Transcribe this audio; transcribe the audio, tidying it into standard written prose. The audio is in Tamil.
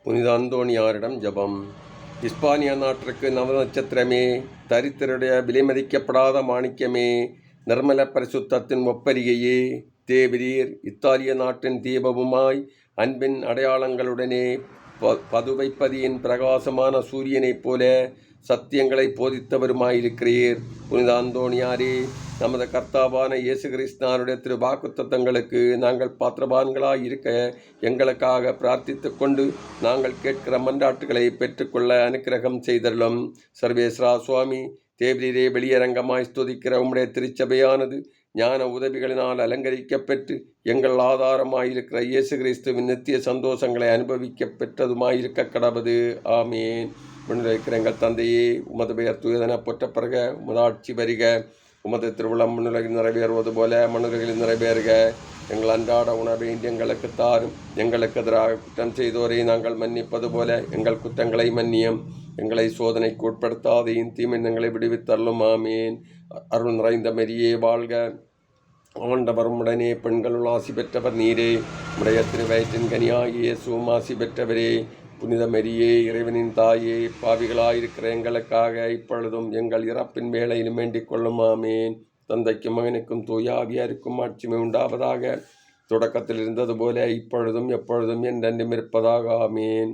புனித அந்தோணியாரிடம் ஜபம். இஸ்பானிய நாட்டிற்கு நவநட்சத்திரமே, தரித்திரருடைய விலைமதிக்கப்படாத மாணிக்கமே, நிர்மல பரிசுத்தத்தின் ஒப்பரிகையே, தேவரீர் இத்தாலிய நாட்டின் தீபமுமாய் அன்பின் அடையாளங்களுடனே பதுவைப்பதியின் பிரகாசமான சூரியனைப் போல சத்தியங்களை போதித்தவருமாயிருக்கிறீர். புனித அந்தோணியாரே, நமது கர்த்தாவான இயேசு கிறிஸ்துவினுடைய திரு வாக்குத்தத்தங்களுக்கு நாங்கள் பாத்திரவான்களாய் இருக்க எங்களுக்காக பிரார்த்தித்து கொண்டு நாங்கள் கேட்கிற மன்றாட்டுகளை பெற்றுக்கொள்ள அனுக்கிரகம் செய்தருளும். சர்வேஸ்வரா சுவாமி, தேவரீரே வெளியரங்கமாய் ஸ்துதிக்கிற உம்முடைய திருச்சபையானது ஞான உதவிகளினால் அலங்கரிக்கப்பெற்று எங்கள் ஆதாரமாயிருக்கிற இயேசு கிறிஸ்துவின் நித்திய சந்தோஷங்களை அனுபவிக்க பெற்றதுமாயிருக்க கடவுது. ஆமேன். முன்னிலைக்கிற எங்கள் தந்தையே, உமது பெயர் தூயதென போற்றப்படுக, உமது ஆட்சி வருக, உமது திருவிழம் முன்னுலகில் நிறைவேறுவது போல மண்ணுலகில் நிறைவேறுக. எங்கள் அன்றாட உணவை எங்களுக்கு தாரும். எங்களுக்கு எதிராக குற்றம் செய்தோரை நாங்கள் மன்னிப்பது போல எங்கள் குற்றங்களை மன்னியும். எங்களை சோதனைக்கு உட்படுத்தாதையும் தீமை எங்களை விடுவித்தள்ளும். ஆமேன். அருள் நிறைந்த மரியே வாழ்க, ஆண்டவரும் உடனே பெண்களுள் ஆசி பெற்றவர் நீரே. உடைய திருவயிற்றின் கனியாகிய இயேசுவும் ஆசி பெற்றவரே. புனித மரியே, இறைவனின் தாயே, பாவிகளாயிருக்கிற எங்களுக்காக இப்பொழுதும் எங்கள் இறப்பின் வேளையிலும் வேண்டிக் கொள்ளும். ஆமேன். தந்தைக்கும் மகனுக்கும் தூய ஆவியாருக்கும் ஆட்சிமை உண்டாவதாக. தொடக்கத்தில் இருந்தது போல இப்பொழுதும் எப்பொழுதும் என்றென்றும் இருப்பதாக. ஆமேன்.